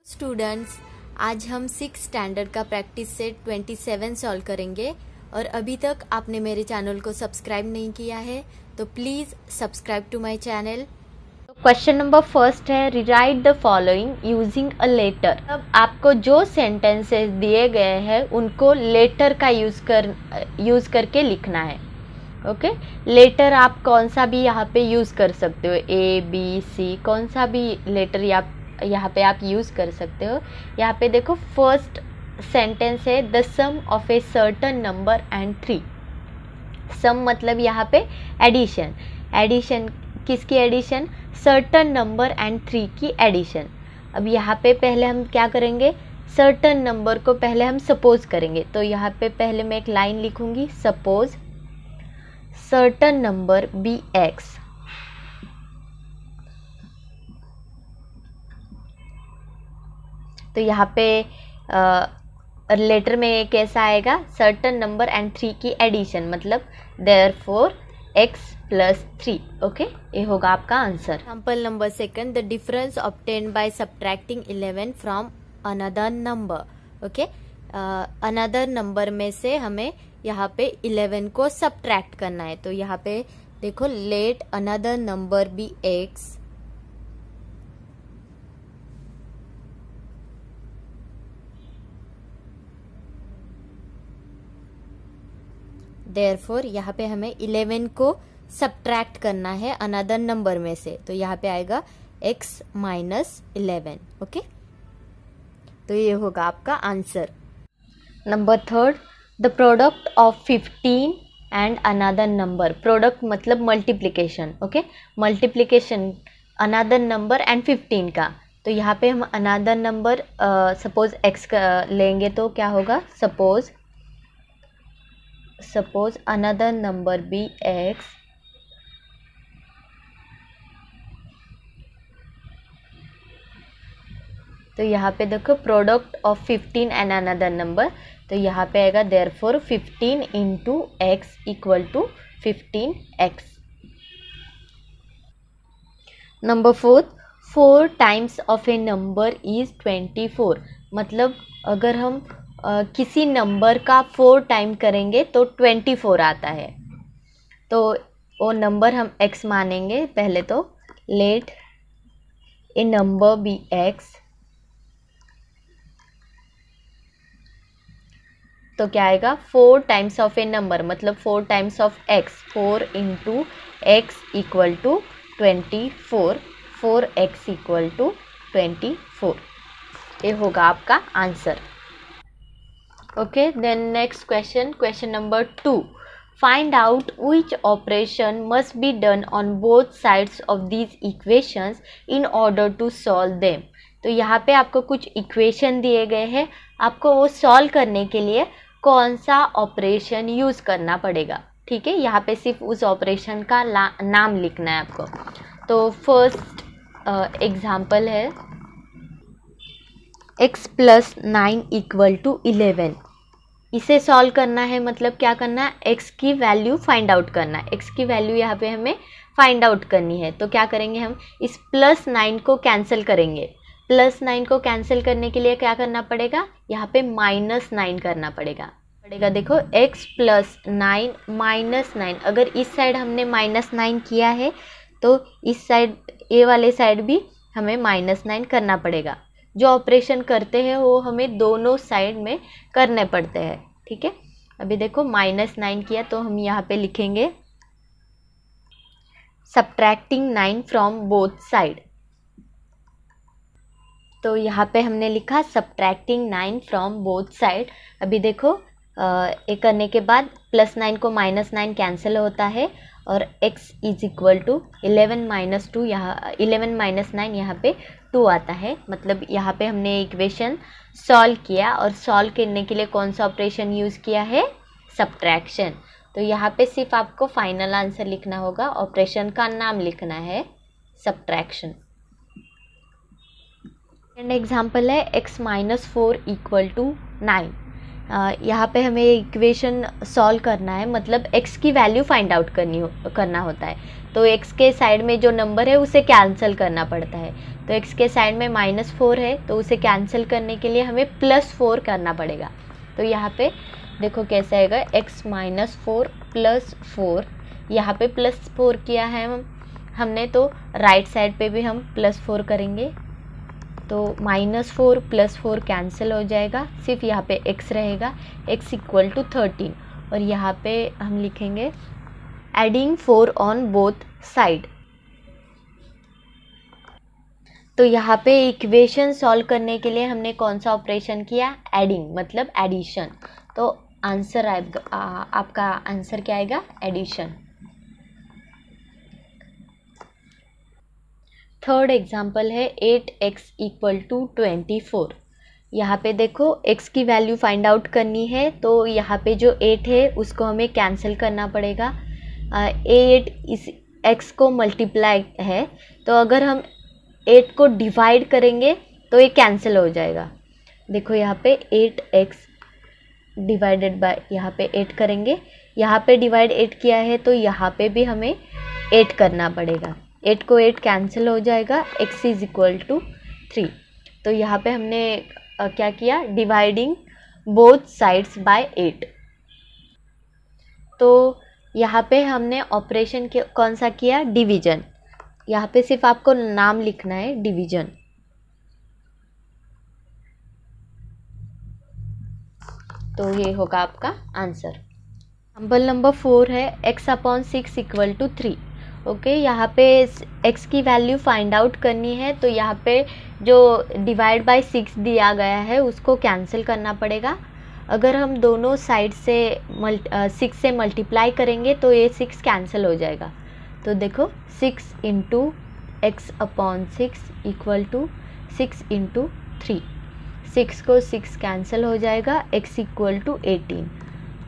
Students, आज हम 6 standard का प्रैक्टिस सेट 27 सॉल्व करेंगे और अभी तक आपने मेरे चैनल को सब्सक्राइब नहीं किया है तो please subscribe to my channel. Question number first है, rewrite the following using a letter. अब आपको जो सेंटेंसेस दिए गए हैं उनको लेटर का यूज़ करके लिखना है। ओके, लेटर आप कौन सा भी यहाँ पे यूज़ कर सकते हो, ए बी सी, कौन सा भी लेटर यहाँ पे आप यूज़ कर सकते हो। यहाँ पे देखो फर्स्ट सेंटेंस है, the sum of a certain number and 3। Sum मतलब यहाँ पे एडिशन। एडिशन किसकी एडिशन? सर्टन नंबर एंड 3 की एडिशन। अब यहाँ पे पहले हम क्या करेंगे, सर्टन नंबर को पहले हम सपोज करेंगे। तो यहाँ पे पहले मैं एक लाइन लिखूंगी, suppose certain number be x. तो यहाँ पे लेटर में कैसा आएगा, सर्टन नंबर एंड 3 की एडिशन, मतलब देयरफॉर x प्लस 3। ओके, ये होगा आपका answer. Example number second, the difference obtained by subtracting 11 from another number. Okay, another number में से हमें यहाँ पे 11 को सब्ट्रैक्ट करना है। तो यहाँ पे देखो, let another number be x therefore यहाँ पे हमें 11 को सब्ट्रैक्ट करना है अनदर नंबर में से। तो यहाँ पे आएगा x माइनस 11। ओके, तो ये होगा आपका answer. Number third, the product of 15 and another number. Product मतलब multiplication. Okay, multiplication another number and 15 का। तो यहाँ पे हम अनदर नंबर सपोज x लेंगे तो क्या होगा, suppose another number be x, तो यहाँ पे देखो product of 15 and another number. तो यहाँ पे आएगा therefore 15 into x equal to 15x। Number fourth, 4 times of a number is 24। मतलब अगर हम किसी नंबर का 4 टाइम करेंगे तो 24 आता है। तो वो नंबर हम x मानेंगे पहले। तो late A number be x, तो क्या आएगा, 4 टाइम्स ऑफ ए नंबर मतलब 4 times of x, 4 into x equal to 24, 4x equal to 24। ये होगा आपका answer. Okay, then next question, question number 2, find out which operation must be done on both sides of these equations in order to solve them. तो यहाँ पे आपको कुछ equation दिए गए हैं, आपको वो सॉल्व करने के लिए कौन सा ऑपरेशन यूज़ करना पड़ेगा। ठीक है, यहाँ पे सिर्फ उस ऑपरेशन का नाम लिखना है आपको। तो फर्स्ट एग्जाम्पल है, x प्लस 9 इक्वल टू 11। इसे सॉल्व करना है, मतलब क्या करना है, x की वैल्यू फाइंड आउट करना है। x की वैल्यू यहाँ पे हमें फाइंड आउट करनी है। तो क्या करेंगे, हम इस प्लस 9 को कैंसिल करेंगे। प्लस 9 को कैंसिल करने के लिए क्या करना पड़ेगा, यहाँ पे माइनस 9 करना पड़ेगा। देखो x प्लस 9 माइनस 9, अगर इस साइड हमने माइनस 9 किया है तो इस साइड, ए वाले साइड भी हमें माइनस 9 करना पड़ेगा। जो ऑपरेशन करते हैं वो हमें दोनों साइड में करने पड़ते हैं। ठीक है, अभी देखो माइनस 9 किया तो हम यहाँ पे लिखेंगे सब्ट्रैक्टिंग 9 फ्रॉम बोथ साइड। तो यहाँ पे हमने लिखा सब्ट्रैक्टिंग 9 फ्रॉम बोथ साइड। अभी देखो ये करने के बाद प्लस 9 को माइनस 9 कैंसिल होता है और x is equal to 11 minus 2, यहाँ 11 माइनस 9 यहाँ पे 2 आता है। मतलब यहाँ पे हमने इक्वेशन सॉल्व किया और सॉल्व करने के लिए कौन सा ऑपरेशन यूज़ किया है, सब्ट्रैक्शन। तो यहाँ पे सिर्फ आपको फाइनल आंसर लिखना होगा, ऑपरेशन का नाम लिखना है सब्ट्रैक्शन। सेकेंड एग्जाम्पल है x माइनस 4 इक्वल टू 9। यहाँ पे हमें इक्वेशन सॉल्व करना है, मतलब x की वैल्यू फाइंड आउट करना होता है। तो x के साइड में जो नंबर है उसे कैंसिल करना पड़ता है। तो x के साइड में -4 है तो उसे कैंसिल करने के लिए हमें +4 करना पड़ेगा। तो यहाँ पे देखो कैसे आएगा, x -4 +4, यहाँ पे +4 किया है हमने, तो राइट साइड पे भी हम +4 करेंगे। तो -4 +4 कैंसिल हो जाएगा, सिर्फ यहाँ पे x रहेगा, x = 13। और यहाँ पे हम लिखेंगे एडिंग 4 ऑन बोथ साइड। तो यहाँ पे इक्वेशन सॉल्व करने के लिए हमने कौन सा ऑपरेशन किया, एडिंग, मतलब एडिशन। तो आंसर आपका आंसर क्या आएगा, एडिशन। थर्ड एग्जाम्पल है 8x = 24। यहाँ पे देखो x की वैल्यू फाइंड आउट करनी है, तो यहाँ पे जो 8 है उसको हमें कैंसिल करना पड़ेगा। 8 इस x को मल्टीप्लाई है, तो अगर हम 8 को डिवाइड करेंगे तो ये कैंसिल हो जाएगा। देखो यहाँ पे 8x डिवाइडेड बाय, यहाँ पे 8 करेंगे, यहाँ पे डिवाइड 8 किया है तो यहाँ पे भी हमें 8 करना पड़ेगा। 8 को 8 कैंसिल हो जाएगा, x = 3। तो यहाँ पे हमने क्या किया, डिवाइडिंग बोथ साइड्स बाय 8। तो यहाँ पे हमने ऑपरेशन कौन सा किया, डिवीजन। यहाँ पे सिर्फ आपको नाम लिखना है, डिवीजन। तो ये होगा आपका आंसर। एग्जाम्पल नंबर 4 है x/6 = 3। ओके, यहाँ पे x की वैल्यू फाइंड आउट करनी है, तो यहाँ पे जो डिवाइड बाय 6 दिया गया है उसको कैंसिल करना पड़ेगा। अगर हम दोनों साइड से 6 से मल्टीप्लाई करेंगे तो ये 6 कैंसिल हो जाएगा। तो देखो 6 × x/6 = 6 × 3, 6 को 6 कैंसिल हो जाएगा, x = 18।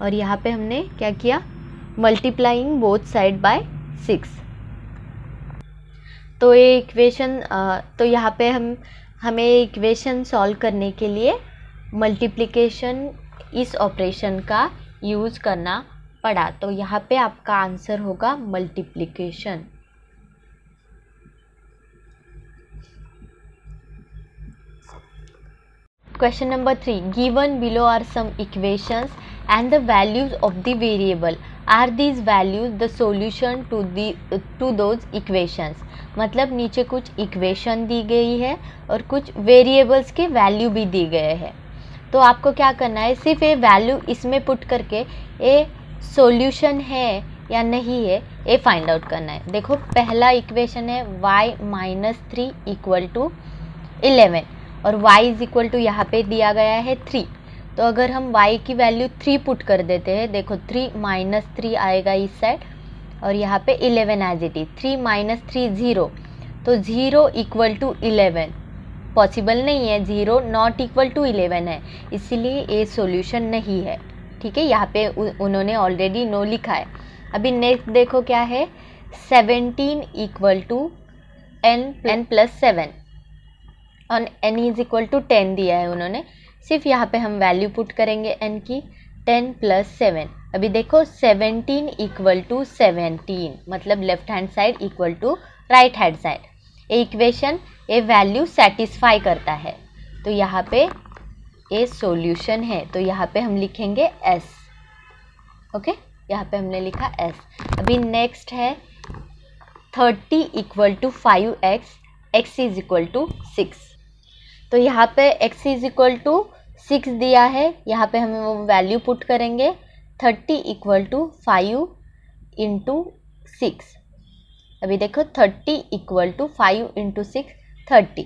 और यहाँ पे हमने क्या किया, मल्टीप्लाइंग बोथ साइड बाय 6। तो ये इक्वेशन, तो यहाँ पे हमें इक्वेशन सॉल्व करने के लिए मल्टीप्लिकेशन इस ऑपरेशन का यूज़ करना पड़ा। तो यहाँ पे आपका आंसर होगा multiplication. Question number 3. Given below are some equations and the values of the variable. Are these values the solution to those equations? मतलब नीचे कुछ इक्वेशन दी गई है और कुछ वेरिएबल्स के वैल्यू भी दी गए हैं। तो आपको क्या करना है, सिर्फ ये वैल्यू इसमें पुट करके ये सॉल्यूशन है या नहीं है ये फाइंड आउट करना है। देखो पहला इक्वेशन है y - 3 = 11 और y = यहाँ पे दिया गया है 3। तो अगर हम y की वैल्यू 3 पुट कर देते हैं, देखो 3 - 3 आएगा इस साइड और यहाँ पे 11 एज इट इज, 3 - 3 0, तो 0 = 11 पॉसिबल नहीं है, 0 नॉट इक्वल टू 11 है, इसीलिए ये सॉल्यूशन नहीं है। ठीक है, यहाँ पे उन्होंने ऑलरेडी नो लिखा है। अभी नेक्स्ट देखो क्या है, 17 = n + 7 और n = 10 दिया है उन्होंने। सिर्फ यहाँ पे हम वैल्यू पुट करेंगे n की, 10 + 7। अभी देखो 17 = 17, मतलब left hand side equal to right hand side. ये इक्वेशन ये वैल्यू सेटिस्फाई करता है, तो यहाँ पे ये सॉल्यूशन है। तो यहाँ पे हम लिखेंगे S। ओके, यहाँ पे हमने लिखा S। अभी नेक्स्ट है 30 = 5x, x = 6। तो यहाँ पे x = 6 दिया है, यहाँ पे हम वो वैल्यू पुट करेंगे, 30 = 5 × 6। अभी देखो 30 = 5 × 6 30,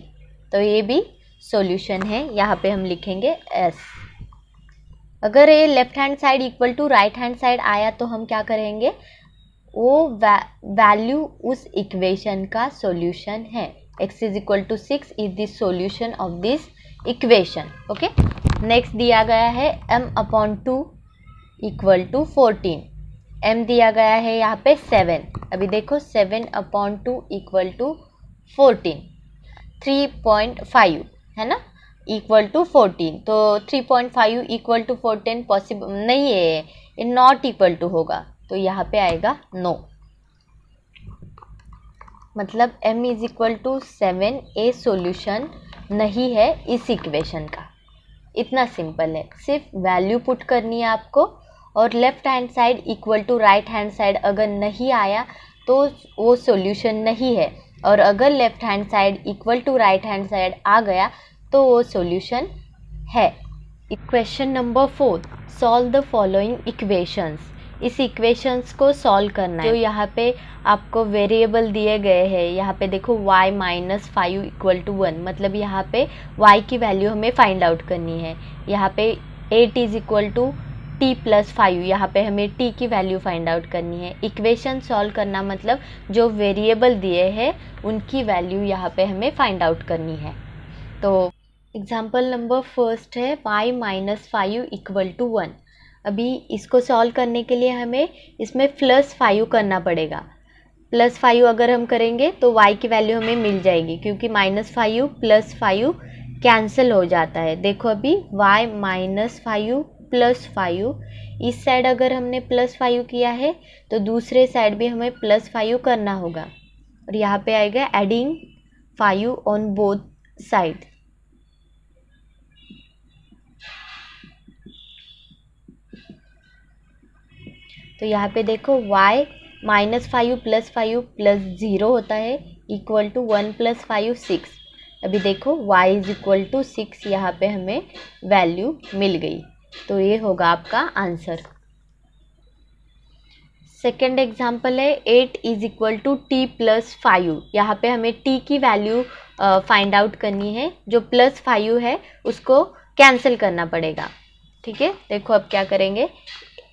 तो ये भी सॉल्यूशन है, यहाँ पे हम लिखेंगे S। अगर ये left hand side equal to right hand side आया तो हम क्या करेंगे, वो वैल्यू उस इक्वेशन का सॉल्यूशन है। x = 6 is the solution of this equation. Okay, next दिया गया है m/2 = 14, m दिया गया है यहाँ पे 7। अभी देखो 7/2 = 14, 3.5 है ना, इक्वल टू 14, तो 3.5 = 14 पॉसिबल नहीं है, ये नॉट इक्वल टू होगा, तो यहाँ पे आएगा नो। मतलब m is equal to 7 a solution नहीं है इस इक्वेशन का। इतना सिंपल है, सिर्फ वैल्यू पुट करनी है आपको, और left hand side equal to right hand side अगर नहीं आया तो वो सॉल्यूशन नहीं है, और अगर left hand side equal to right hand side आ गया तो वो सॉल्यूशन है। Question number 4, solve the following equations. इस इक्वेशंस को सॉल्व करना है। जो यहाँ पे आपको वेरिएबल दिए गए हैं, यहाँ पे देखो y माइनस 5 इक्वल टू 1, मतलब यहाँ पे y की वैल्यू हमें फाइंड आउट करनी है। यहाँ पे 8 is equal to t plus 5, यहाँ पे हमें t की वैल्यू फाइंड आउट करनी है। इक्वेशन सॉल्व करना मतलब जो वेरिएबल दिए हैं उनकी वैल्यू यहाँ पे हमें फाइंड आउट करनी है। तो एग्जाम्पल नंबर फर्स्ट है y माइनस 5 इक्वल टू 1। अभी इसको सॉल्व करने के लिए हमें इसमें प्लस 5 करना पड़ेगा। प्लस 5 अगर हम करेंगे तो y की वैल्यू हमें मिल जाएगी, क्योंकि माइनस 5 प्लस 5 कैंसिल हो जाता है। देखो अभी y माइनस 5 प्लस 5, इस साइड अगर हमने प्लस 5 किया है तो दूसरे साइड भी हमें प्लस 5 करना होगा, और यहाँ पे आएगा एडिंग 5 ऑन बोथ साइड। तो यहाँ पे देखो y माइनस 5 प्लस 5 प्लस 0 होता है इक्वल टू 1 प्लस 5 6। अभी देखो y इज इक्वल टू 6, यहाँ पे हमें वैल्यू मिल गई, तो ये होगा आपका आंसर। सेकेंड एग्जाम्पल है 8 is equal to t plus 5। यहाँ पे हमें t की वैल्यू फाइंड आउट करनी है। जो प्लस 5 है उसको कैंसिल करना पड़ेगा। ठीक है, देखो अब क्या करेंगे,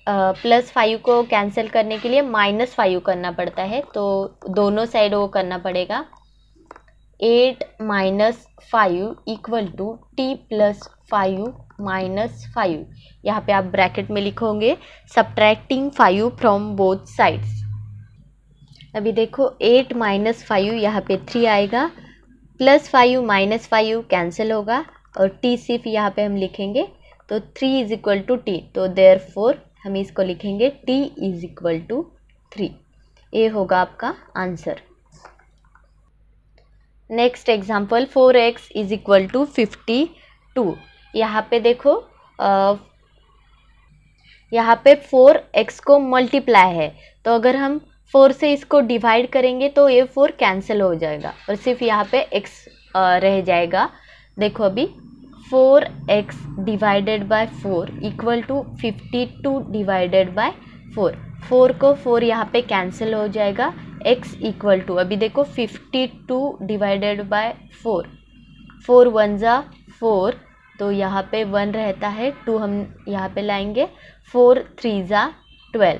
प्लस 5 को कैंसिल करने के लिए माइनस 5 करना पड़ता है, तो दोनों साइड वो करना पड़ेगा। 8 minus 5 equal to t plus 5 minus 5। यहाँ पे आप ब्रैकेट में लिखोगे सब्ट्रैक्टिंग 5 फ्रॉम बोथ साइड्स। अभी देखो 8 माइनस 5 यहाँ पे 3 आएगा, प्लस 5 माइनस 5 कैंसिल होगा, और t सिर्फ यहाँ पे हम लिखेंगे, तो 3 इज इक्वल टू टी, तो देयरफॉर हम इसको लिखेंगे t इज इक्वल टू 3। ये होगा आपका answer. Next example 4x is equal to 52। यहाँ पे देखो यहाँ पे 4x को मल्टीप्लाई है, तो अगर हम 4 से इसको डिवाइड करेंगे तो ये 4 कैंसिल हो जाएगा और सिर्फ यहाँ पे x रह जाएगा। देखो अभी 4x divided by 4 equal to 52 divided by 4। 4 को 4 यहाँ पे कैंसिल हो जाएगा, x इक्वल टू अभी देखो 52 डिवाइडेड बाय 4, 4 1 जा 4, तो यहाँ पे 1 रहता है, 2 हम यहाँ पे लाएंगे, 4 3 जा 12।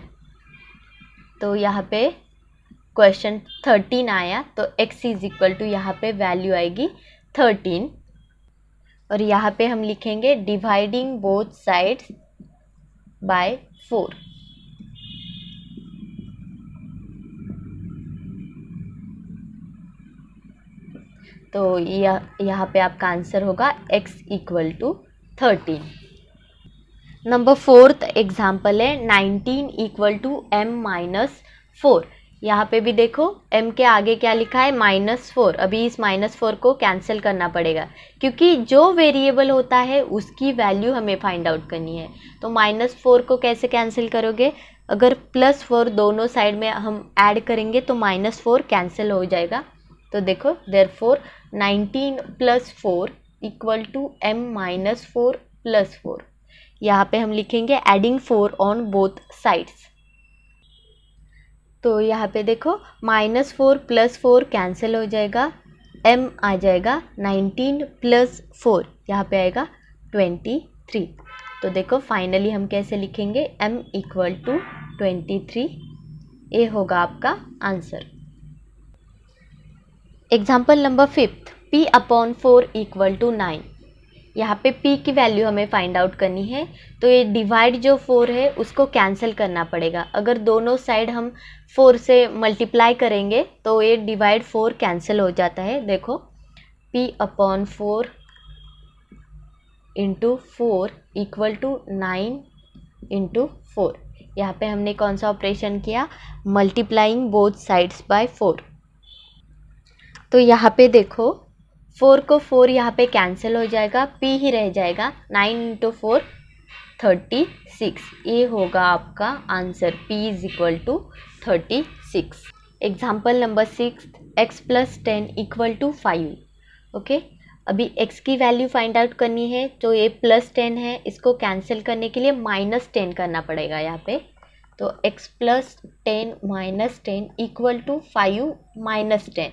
तो यहाँ पे क्वेश्चन 13 आया, तो x इज इक्वल टू यहाँ पे वैल्यू आएगी 13, और यहाँ पे हम लिखेंगे डिवाइडिंग बोथ साइड्स बाय 4। तो यहाँ पे आपका आंसर होगा x equal to 13। Number 4th example है 19 इक्वल टू m माइनस 4। यहाँ पे भी देखो m के आगे क्या लिखा है -4। अभी इस -4 को कैंसिल करना पड़ेगा, क्योंकि जो वेरिएबल होता है उसकी वैल्यू हमें फाइंड आउट करनी है। तो -4 को कैसे कैंसिल करोगे, अगर +4 दोनों साइड में हम ऐड करेंगे तो -4 कैंसिल हो जाएगा। तो देखो देयरफॉर 19 + 4 इक्वल टू m - 4 + 4। यहाँ पे हम लिखेंगे एडिंग 4 ऑन बोथ साइड्स। तो यहाँ पे देखो -4 + 4 कैंसिल हो जाएगा, m आ जाएगा 19 + 4, यहाँ पे आएगा 23। तो देखो फाइनली हम कैसे लिखेंगे m इक्वल टू 23। ये होगा आपका answer. Example number 5th p/4 equal to 9। यहाँ पे p की वैल्यू हमें फाइंड आउट करनी है, तो ये डिवाइड जो 4 है उसको कैंसिल करना पड़ेगा। अगर दोनों साइड हम 4 से मल्टीप्लाई करेंगे तो ये डिवाइड 4 कैंसिल हो जाता है। देखो p/4 × 4 इक्वल टू 9 × 4। यहाँ पे हमने कौन सा ऑपरेशन किया, मल्टीप्लाइंग बोथ साइड्स बाय 4। तो यहाँ पे देखो 4 को 4 यहाँ पे कैंसिल हो जाएगा, p ही रह जाएगा। 9 × 4 36, ये होगा आपका answer. p = 36। Example number 6, x + 10 = 5। Okay, अभी x की वैल्यू फाइंड आउट करनी है, तो ये +10 है, इसको कैंसिल करने के लिए -10 करना पड़ेगा यहाँ पे। तो x + 10 - 10 = 5 - 10।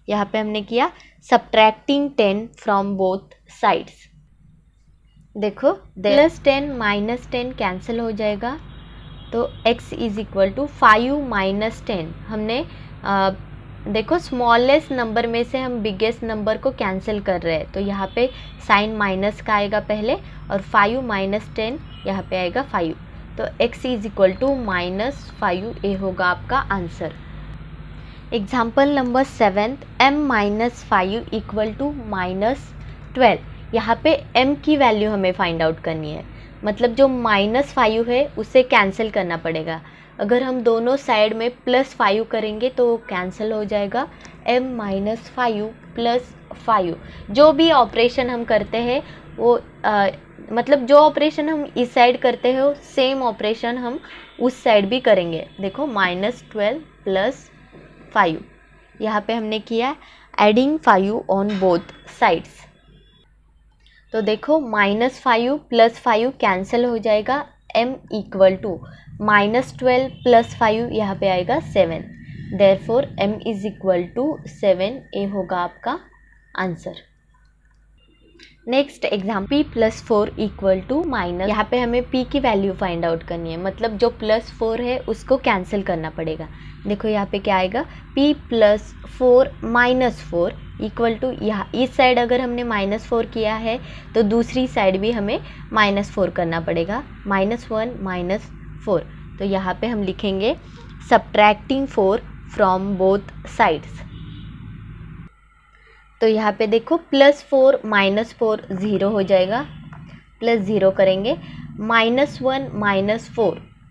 यहाँ पे हमने किया सब्ट्रैक्टिंग 10 फ्रॉम बोथ साइड्स। देखो +10 - 10 कैंसिल हो जाएगा, तो x = 5 - 10। हमने देखो स्मॉलेस्ट नंबर में से हम बिगेस्ट नंबर को कैंसिल कर रहे हैं, तो यहाँ पे साइन माइनस का आएगा पहले, और 5 - 10 यहाँ पे आएगा 5। तो x = -5, ये होगा आपका आंसर। Example number 7, m - 5 = -12। यहाँ पे m की वैल्यू हमें फाइंड आउट करनी है, मतलब जो -5 है उसे कैंसिल करना पड़ेगा। अगर हम दोनों साइड में +5 करेंगे तो कैंसिल हो जाएगा। m - 5 + 5, जो भी ऑपरेशन हम करते हैं वो मतलब जो ऑपरेशन हम इस साइड करते हैं सेम ऑपरेशन हम उस साइड भी करेंगे। देखो -12 + 5, यहाँ पे हमने किया एडिंग 5 ऑन बोथ साइड्स। तो देखो -5 + 5 कैंसिल हो जाएगा, m = -12 + 5 यहाँ पे आएगा 7। देयरफॉर m = 7, ये होगा आपका आंसर। नेक्स्ट एग्जाम्पल p + 4 = यहाँ पे हमें p की वैल्यू फाइंड आउट करनी है, मतलब जो +4 है उसको कैंसिल करना पड़ेगा। देखो यहाँ पे क्या आएगा, p + 4 - 4 = यहाँ इस साइड अगर हमने -4 किया है तो दूसरी साइड भी हमें -4 करना पड़ेगा, -1 - 4। तो यहाँ पे हम लिखेंगे सब्ट्रैक्टिंग 4 फ्रॉम बोथ साइड्स। तो यहाँ पे देखो +4 - 4 0 हो जाएगा, +0 करेंगे, -1 - 4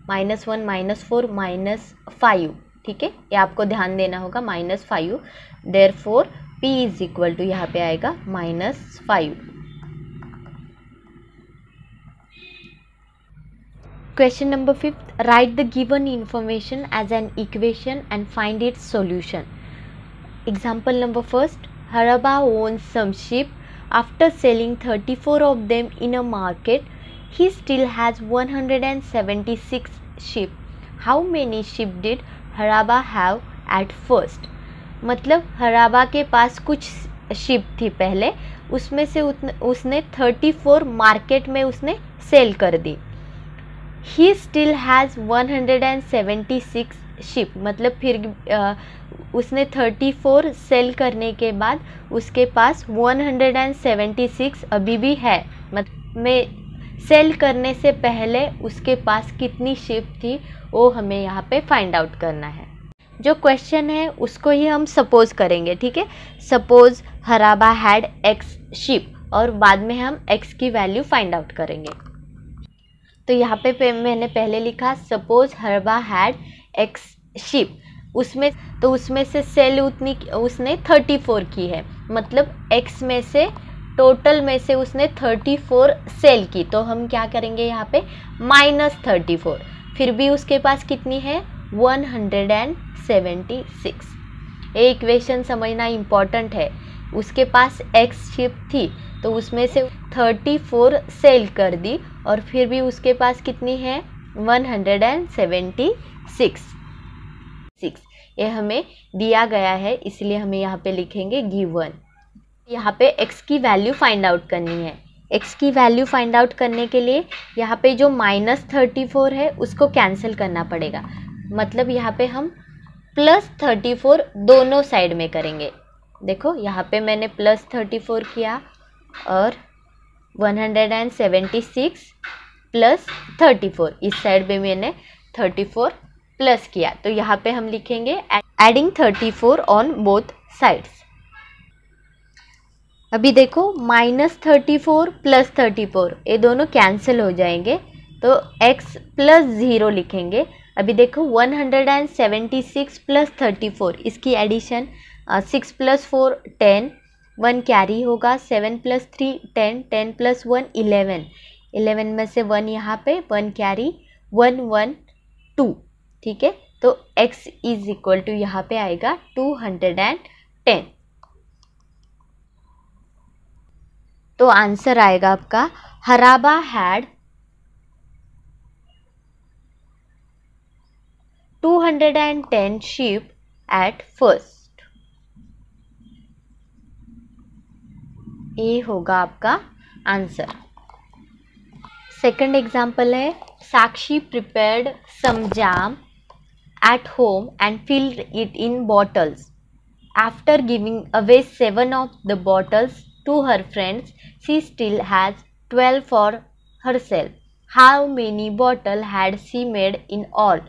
-1 - 4 -5, ठीक है, ये आपको ध्यान देना होगा, -5। देयरफॉर p = यहाँ पे आएगा -5। Question number 5, write the given information as an equation and find its solution. Example number 1, Haraba owns some sheep. After selling 34 of them in a market, he still has 176 sheep. How many sheep did Haraba have at first? मतलब हराबा के पास कुछ ship थी पहले, उसमें से उसने 34 market में उसने सेल कर दी। ही स्टिल हैज़ 176 शिप, मतलब फिर उसने 34 सेल करने के बाद उसके पास 176 अभी भी है। मतलब में सेल करने से पहले उसके पास कितनी शिप थी वो हमें यहाँ पे फाइंड आउट करना है। जो क्वेश्चन है उसको ही हम सपोज करेंगे, ठीक है। सपोज हराबा हैड x शिप, और बाद में हम x की वैल्यू फाइंड आउट करेंगे। तो यहाँ पे मैंने पहले लिखा सपोज हराबा हैड x शिप, उसमें से सेल उतनी उसने 34 की है, मतलब x में से टोटल में से उसने 34 सेल की, तो हम क्या करेंगे यहाँ पे -34। फिर भी उसके पास कितनी है 176। ये इक्वेशन समझना इम्पॉर्टेंट है। उसके पास x शिप थी तो उसमें से 34 सेल कर दी, और फिर भी उसके पास कितनी है 176। ये हमें दिया गया है, इसलिए हमें यहाँ पे लिखेंगे गिवन। यहाँ पे x की वैल्यू फाइंड आउट करनी है। x की वैल्यू फाइंड आउट करने के लिए यहाँ पे जो -34 है उसको कैंसिल करना पड़ेगा, मतलब यहाँ पे हम +34 दोनों साइड में करेंगे। देखो यहाँ पे मैंने +34 किया और 176 + 34, इस साइड पे मैंने 34 प्लस किया, तो यहाँ पे हम लिखेंगे एडिंग 34 ऑन बोथ साइड्स। अभी देखो -34 + 34 ये दोनों कैंसिल हो जाएंगे, तो x + 0 लिखेंगे। अभी देखो 176 + 34 इसकी एडिशन 6 + 4 10, 1 कैरी होगा, 7 + 3 10, 10 + 1 11, 11 में से 1 यहाँ पे, 1 कैरी, 1 1 2, ठीक है। तो x इज इक्वल टू यहाँ पे आएगा 210। तो आंसर आएगा आपका हराबा हैड 210 sheep at first। ये होगा आपका आंसर। सेकंड एग्जाम्पल है, Sakshi prepared some jam at home and filled it in bottles. After giving away 7 of the bottles to her friends, she still has 12 for herself. How many bottles had she made in all?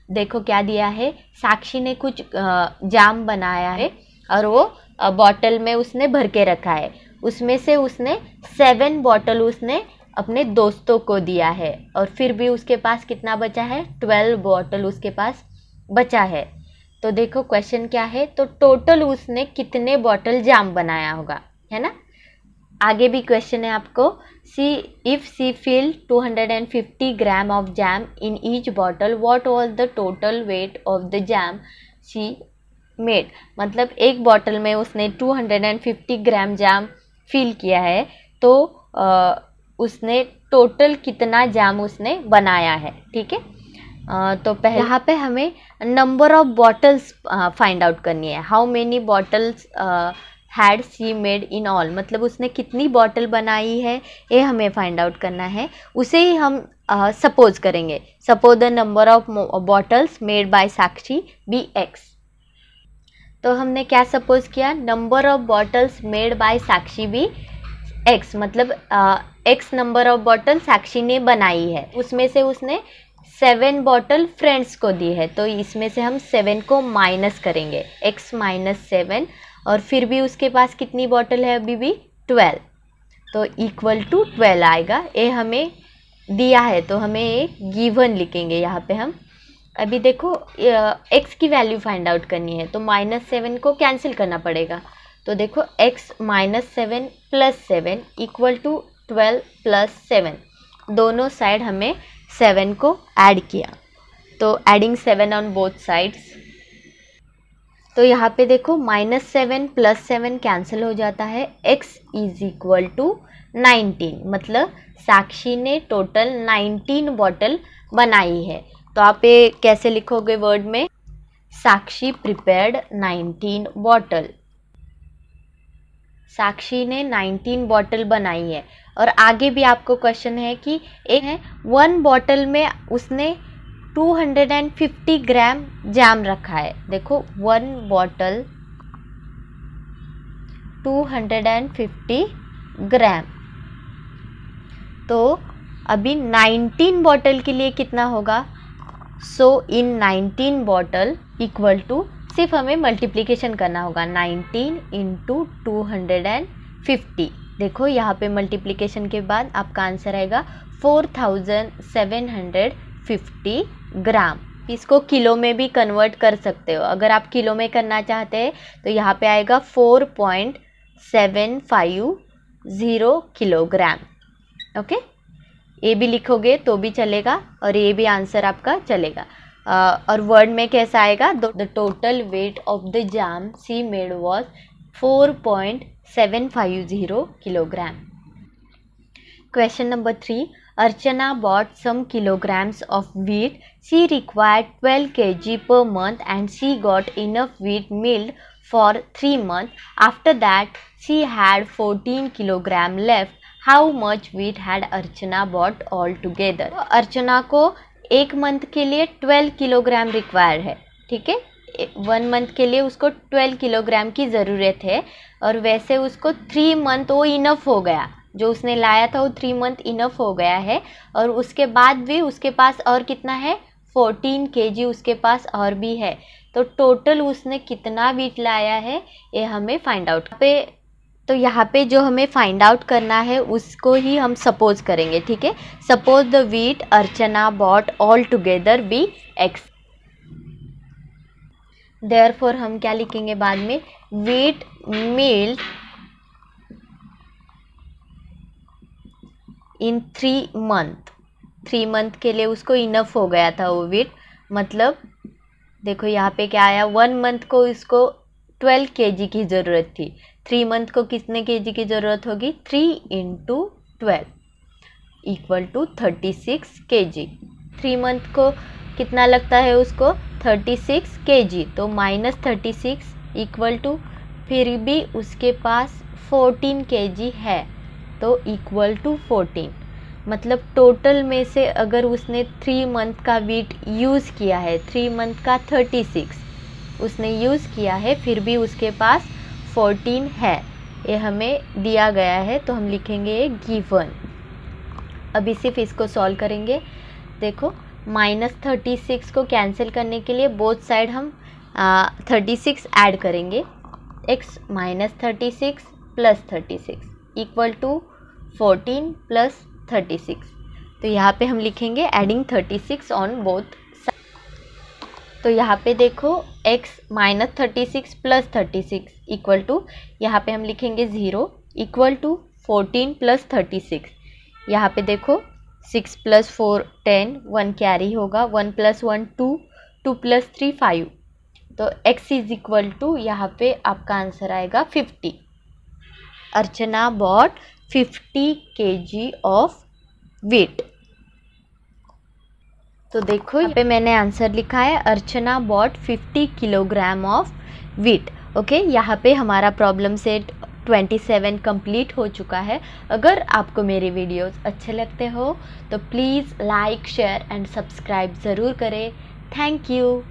देखो क्या दिया है, साक्षी ने कुछ जाम बनाया है और वो बॉटल में उसने भर के रखा है, उसमें से उसने 7 बॉटल उसने अपने दोस्तों को दिया है और फिर भी उसके पास कितना बचा है, 12 बॉटल उसके पास बचा है। तो देखो क्वेश्चन क्या है, तो टोटल उसने कितने बॉटल जाम बनाया होगा, है ना। आगे भी क्वेश्चन है आपको, if she fill 250 gram of jam in each bottle, what was the total weight of the jam she made. मतलब एक बॉटल में उसने 250 ग्राम जैम फिल किया है, तो उसने टोटल कितना जैम उसने बनाया है, ठीक है। तो पहले यहाँ पे हमें number of bottles find out करनी है। How many bottles had C made in all, मतलब उसने कितनी बॉटल बनाई है ये हमें फाइंड आउट करना है। उसे ही हम सपोज करेंगे, suppose the number of bottles made by Sakshi be x। तो हमने क्या सपोज किया, number of bottles made by Sakshi be x, मतलब x number of bottle Sakshi ने बनाई है, उसमें से उसने 7 बॉटल फ्रेंड्स को दी है, तो इसमें से हम 7 को माइनस करेंगे, x - 7, और फिर भी उसके पास कितनी बॉटल है अभी भी 12, तो इक्वल टू 12 आएगा। ये हमें दिया है तो हमें ये गिवन लिखेंगे यहाँ पे हम। अभी देखो x की वैल्यू फाइंड आउट करनी है, तो -7 को कैंसिल करना पड़ेगा। तो देखो x - 7 + 7 इक्वल टू 12 + 7, दोनों साइड हमें 7 को ऐड किया, तो एडिंग 7 ऑन बोथ साइड्स। तो यहाँ पे देखो -7 + 7 कैंसिल हो जाता है, x इज इक्वल टू 19, मतलब साक्षी ने टोटल 19 बॉटल बनाई है। तो आप ये कैसे लिखोगे वर्ड में, साक्षी प्रिपेयर्ड 19 बॉटल, साक्षी ने 19 बॉटल बनाई है। और आगे भी आपको क्वेश्चन है कि एक है 1 बॉटल में उसने 250 ग्राम जैम रखा है। देखो 1 बॉटल 250 ग्राम, तो अभी 19 बॉटल के लिए कितना होगा, सो इन 19 बॉटल इक्वल टू, सिर्फ हमें मल्टीप्लिकेशन करना होगा, 19 × 250। देखो यहाँ पे मल्टीप्लिकेशन के बाद आपका आंसर आएगा 4750 ग्राम। इसको किलो में भी कन्वर्ट कर सकते हो, अगर आप किलो में करना चाहते हैं तो यहाँ पे आएगा 4.750 किलोग्राम। ओके, ये भी लिखोगे तो भी चलेगा और ये भी आंसर आपका चलेगा। और वर्ड में कैसा आएगा, the total weight of the jam she made was 4.750 kilogram. Question number 3. Archana bought some kilograms of wheat. She required 12 kg per month and she got enough wheat milled for 3 months. After that, she had 14 kilogram left. How much wheat had Archana bought altogether? अर्चना को 1 month के लिए 12 kilogram require है, ठीक है। 1 month के लिए उसको 12 kilogram की ज़रूरत है और वैसे उसको 3 मंथ वो इनफ हो गया, जो उसने लाया था वो 3 मंथ इनफ हो गया है। और उसके बाद भी उसके पास और कितना है, 14 kg उसके पास और भी है। तो टोटल उसने कितना वीट लाया है ये हमें फाइंड आउट पे, तो यहाँ पे जो हमें फाइंड आउट करना है उसको ही हम सपोज करेंगे, ठीक है। Suppose the weight Archana bought all together be x। Therefore हम क्या लिखेंगे बाद में, wheat milled in 3 month। 3 month के लिए उसको इनफ हो गया था वो wheat, मतलब देखो यहाँ पे क्या आया, 1 मंथ को इसको 12 kg की ज़रूरत थी, 3 मंथ को कितने kg की ज़रूरत होगी, 3 × 12 इक्वल टू 36 kg। 3 मंथ को कितना लगता है उसको, 36 kg, तो -36 इक्वल टू, फिर भी उसके पास 14 kg है तो इक्वल टू 14, मतलब टोटल में से अगर उसने 3 मंथ का वीट यूज़ किया है, 3 मंथ का 36 उसने यूज़ किया है, फिर भी उसके पास 14 है, ये हमें दिया गया है, तो हम लिखेंगे गिवन। अभी सिर्फ इसको सॉल्व करेंगे। देखो -36 को कैंसिल करने के लिए बोथ साइड हम 36 ऐड करेंगे, x -36 + 36 इक्वल टू 14 + 36, तो यहाँ पे हम लिखेंगे एडिंग 36 ऑन बोथ। तो यहाँ पे देखो x -36 + 36 इक्वल टू, यहाँ पे हम लिखेंगे 0 इक्वल टू 14 + 36। यहाँ पे देखो 6 + 4 10, 1 कैरी होगा, 1 + 1 2, 2 + 3 5, तो x इज इक्वल टू, यहाँ पे आपका आंसर आएगा 50। Archana bought 50 kg of wheat। तो देखो यहाँ पे मैंने आंसर लिखा है, Archana bought 50 kilogram of wheat। Okay, यहाँ पे हमारा प्रॉब्लम सेट 27 कंप्लीट हो चुका है। अगर आपको मेरे वीडियोस अच्छे लगते हो तो please like, share and subscribe ज़रूर करें। Thank you.